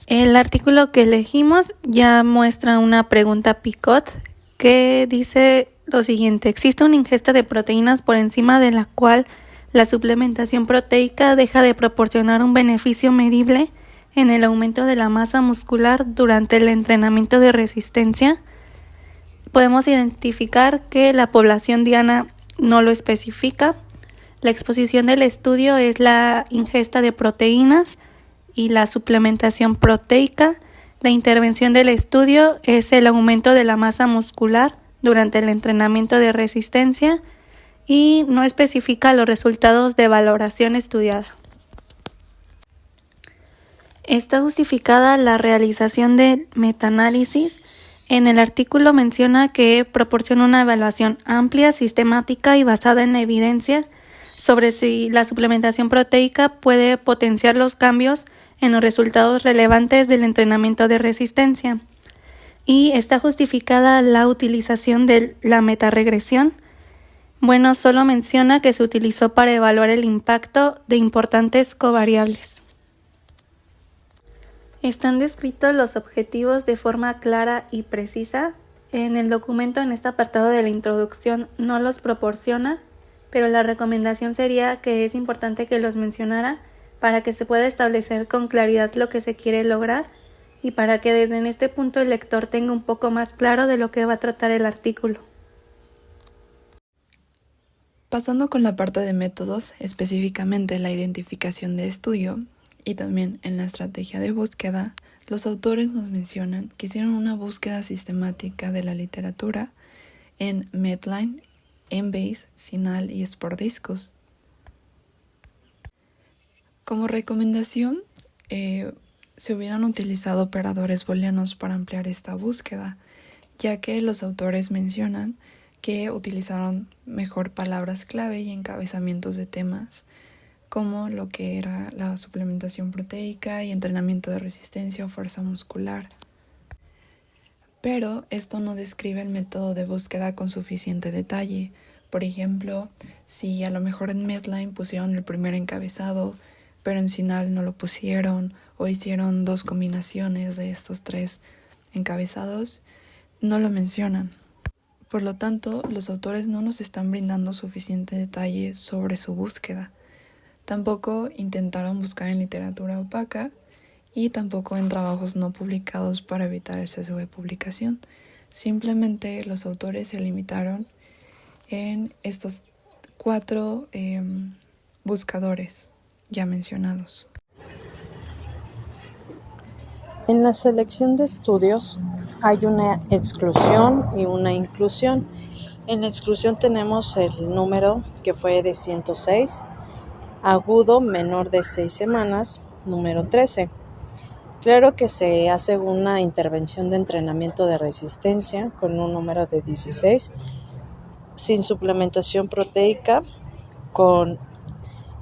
El artículo que elegimos ya muestra una pregunta Picot que dice lo siguiente: existe una ingesta de proteínas por encima de la cual la suplementación proteica deja de proporcionar un beneficio medible en el aumento de la masa muscular durante el entrenamiento de resistencia. Podemos identificar que la población diana no lo especifica. La exposición del estudio es la ingesta de proteínas y la suplementación proteica. La intervención del estudio es el aumento de la masa muscular durante el entrenamiento de resistencia y no especifica los resultados de valoración estudiada. Está justificada la realización del metaanálisis. En el artículo menciona que proporciona una evaluación amplia, sistemática y basada en la evidencia sobre si la suplementación proteica puede potenciar los cambios en los resultados relevantes del entrenamiento de resistencia. Y está justificada la utilización de la metaregresión. Bueno, solo menciona que se utilizó para evaluar el impacto de importantes covariables. Están descritos los objetivos de forma clara y precisa. En el documento, en este apartado de la introducción, no los proporciona, pero la recomendación sería que es importante que los mencionara para que se pueda establecer con claridad lo que se quiere lograr y para que desde este punto el lector tenga un poco más claro de lo que va a tratar el artículo. Pasando con la parte de métodos, específicamente la identificación de estudio y también en la estrategia de búsqueda, los autores nos mencionan que hicieron una búsqueda sistemática de la literatura en Medline, Embase, CINAHL y SportDiscus. Como recomendación, se hubieran utilizado operadores booleanos para ampliar esta búsqueda, ya que los autores mencionan que utilizaron mejor palabras clave y encabezamientos de temas como lo que era la suplementación proteica y entrenamiento de resistencia o fuerza muscular. Pero esto no describe el método de búsqueda con suficiente detalle. Por ejemplo, si a lo mejor en Medline pusieron el primer encabezado, pero en CINAHL no lo pusieron o hicieron dos combinaciones de estos tres encabezados, no lo mencionan. Por lo tanto, los autores no nos están brindando suficiente detalle sobre su búsqueda. Tampoco intentaron buscar en literatura opaca y tampoco en trabajos no publicados para evitar el sesgo de publicación. Simplemente los autores se limitaron en estos 4 buscadores ya mencionados. En la selección de estudios hay una exclusión y una inclusión. En la exclusión tenemos el número que fue de 106, agudo menor de 6 semanas, número 13. Claro que se hace una intervención de entrenamiento de resistencia con un número de 16, sin suplementación proteica con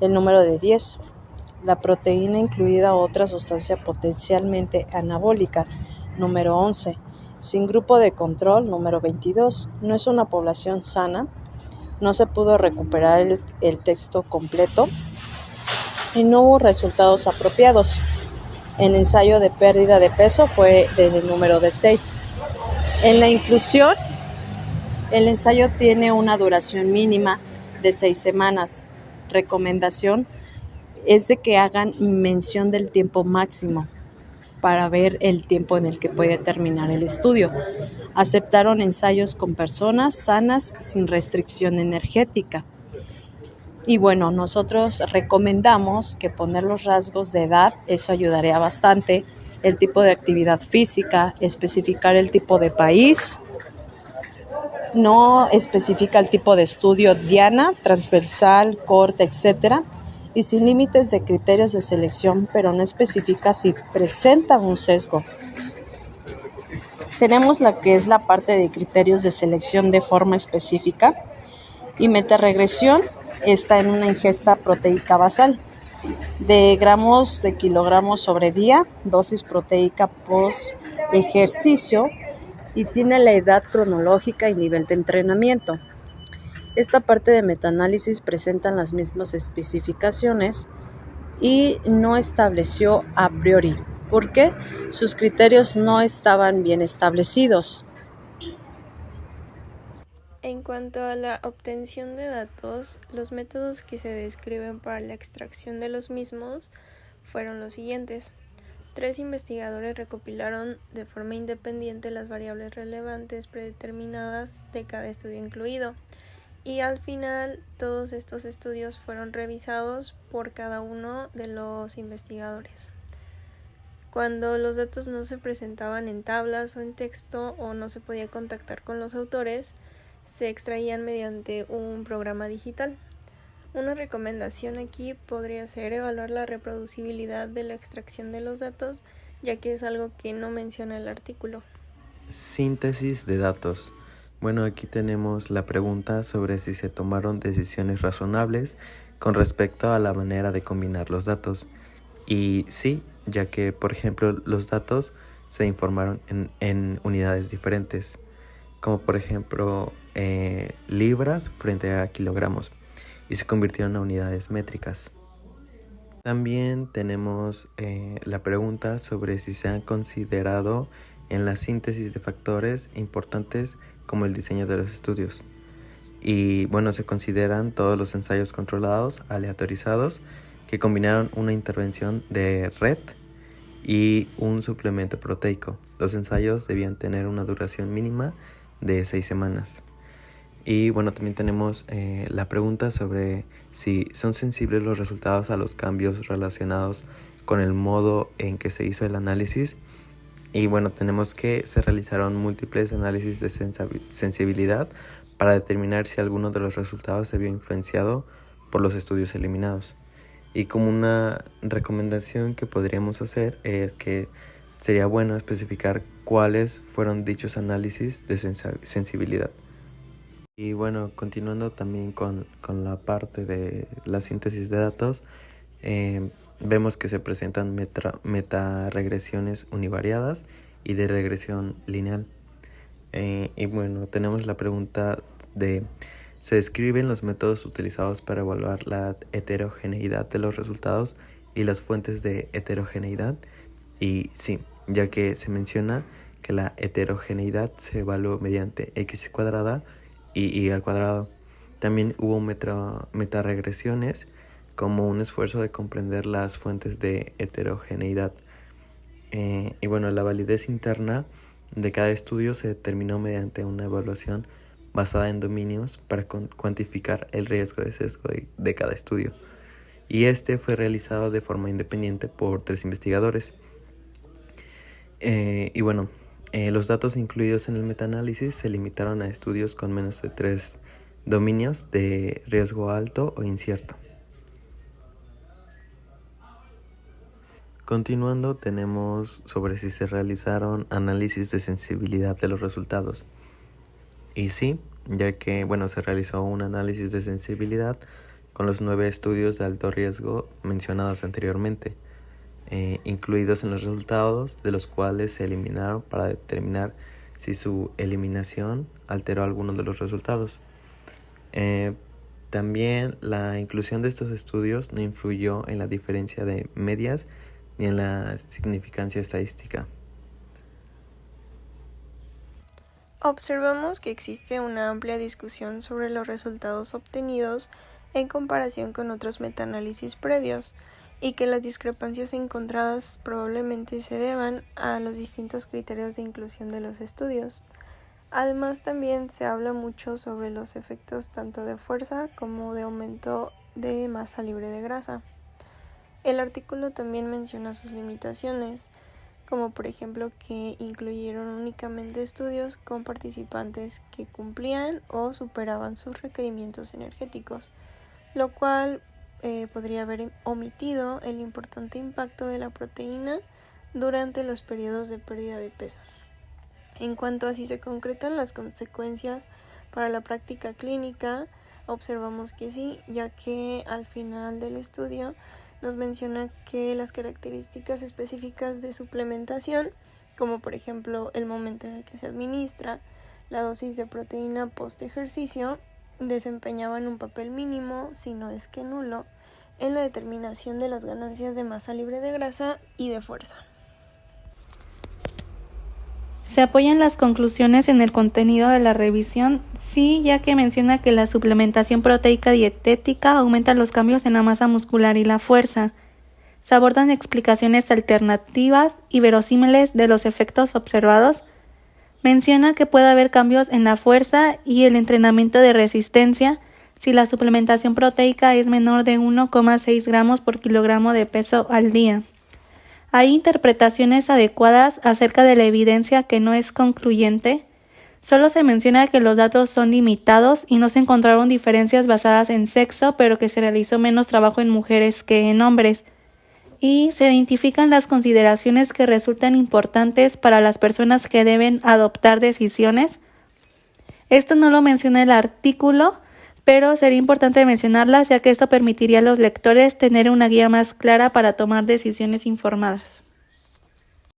el número de 10. La proteína incluida otra sustancia potencialmente anabólica, número 11. Sin grupo de control, número 22. No es una población sana. No se pudo recuperar el texto completo y no hubo resultados apropiados. El ensayo de pérdida de peso fue del número de 6. En la inclusión, el ensayo tiene una duración mínima de 6 semanas. Recomendación es de que hagan mención del tiempo máximo para ver el tiempo en el que puede terminar el estudio. Aceptaron ensayos con personas sanas sin restricción energética. Y bueno, nosotros recomendamos que poner los rasgos de edad, eso ayudaría bastante, el tipo de actividad física, especificar el tipo de país, no especifica el tipo de estudio diana, transversal, corte, etcétera, y sin límites de criterios de selección, pero no especifica si presenta un sesgo. Tenemos la que es la parte de criterios de selección de forma específica y metaregresión está en una ingesta proteica basal de gramos de kilogramos sobre día, dosis proteica post ejercicio y tiene la edad cronológica y nivel de entrenamiento. Esta parte de metaanálisis presenta las mismas especificaciones y no estableció a priori ¿Por qué? Sus criterios no estaban bien establecidos. En cuanto a la obtención de datos, los métodos que se describen para la extracción de los mismos fueron los siguientes. 3 investigadores recopilaron de forma independiente las variables relevantes predeterminadas de cada estudio incluido, y al final todos estos estudios fueron revisados por cada uno de los investigadores. Cuando los datos no se presentaban en tablas o en texto o no se podía contactar con los autores, se extraían mediante un programa digital. Una recomendación aquí podría ser evaluar la reproducibilidad de la extracción de los datos, ya que es algo que no menciona el artículo. Síntesis de datos. Bueno, aquí tenemos la pregunta sobre si se tomaron decisiones razonables con respecto a la manera de combinar los datos. Y sí, ya que, por ejemplo, los datos se informaron en unidades diferentes, como por ejemplo libras frente a kilogramos, y se convirtieron a unidades métricas. También tenemos la pregunta sobre si se han considerado en la síntesis de factores importantes como el diseño de los estudios. Y bueno, se consideran todos los ensayos controlados, aleatorizados, que combinaron una intervención de red y un suplemento proteico. Los ensayos debían tener una duración mínima de 6 semanas. Y bueno, también tenemos la pregunta sobre si son sensibles los resultados a los cambios relacionados con el modo en que se hizo el análisis. Y bueno, tenemos que se realizaron múltiples análisis de sensibilidad para determinar si alguno de los resultados se vio influenciado por los estudios eliminados. Y como una recomendación que podríamos hacer es que sería bueno especificar cuáles fueron dichos análisis de sensibilidad. Y bueno, continuando también con la parte de la síntesis de datos, vemos que se presentan metaregresiones univariadas y de regresión lineal. Y bueno, tenemos la pregunta de: ¿se describen los métodos utilizados para evaluar la heterogeneidad de los resultados y las fuentes de heterogeneidad? Y sí, ya que se menciona que la heterogeneidad se evaluó mediante x cuadrada y y al cuadrado. También hubo metaregresiones como un esfuerzo de comprender las fuentes de heterogeneidad. Y bueno, la validez interna de cada estudio se determinó mediante una evaluación basada en dominios para cuantificar el riesgo de sesgo de cada estudio. Y este fue realizado de forma independiente por 3 investigadores. Y bueno, los datos incluidos en el metaanálisis se limitaron a estudios con menos de 3 dominios de riesgo alto o incierto. Continuando, tenemos sobre si se realizaron análisis de sensibilidad de los resultados. Y sí, ya que bueno, se realizó un análisis de sensibilidad con los 9 estudios de alto riesgo mencionados anteriormente, incluidos en los resultados, de los cuales se eliminaron para determinar si su eliminación alteró alguno de los resultados. También la inclusión de estos estudios no influyó en la diferencia de medias ni en la significancia estadística. Observamos que existe una amplia discusión sobre los resultados obtenidos en comparación con otros metaanálisis previos, y que las discrepancias encontradas probablemente se deban a los distintos criterios de inclusión de los estudios. Además, también se habla mucho sobre los efectos tanto de fuerza como de aumento de masa libre de grasa. El artículo también menciona sus limitaciones, como por ejemplo que incluyeron únicamente estudios con participantes que cumplían o superaban sus requerimientos energéticos, lo cual podría haber omitido el importante impacto de la proteína durante los periodos de pérdida de peso. En cuanto a si se concretan las consecuencias para la práctica clínica, observamos que sí, ya que al final del estudio nos menciona que las características específicas de suplementación, como por ejemplo el momento en el que se administra, la dosis de proteína post ejercicio, desempeñaban un papel mínimo, si no es que nulo, en la determinación de las ganancias de masa libre de grasa y de fuerza. ¿Se apoyan las conclusiones en el contenido de la revisión? Sí, ya que menciona que la suplementación proteica dietética aumenta los cambios en la masa muscular y la fuerza. Se abordan explicaciones alternativas y verosímiles de los efectos observados. Menciona que puede haber cambios en la fuerza y el entrenamiento de resistencia si la suplementación proteica es menor de 1,6 gramos por kilogramo de peso al día. Hay interpretaciones adecuadas acerca de la evidencia que no es concluyente. Solo se menciona que los datos son limitados y no se encontraron diferencias basadas en sexo, pero que se realizó menos trabajo en mujeres que en hombres. Y se identifican las consideraciones que resultan importantes para las personas que deben adoptar decisiones. Esto no lo menciona el artículo, pero sería importante mencionarlas ya que esto permitiría a los lectores tener una guía más clara para tomar decisiones informadas.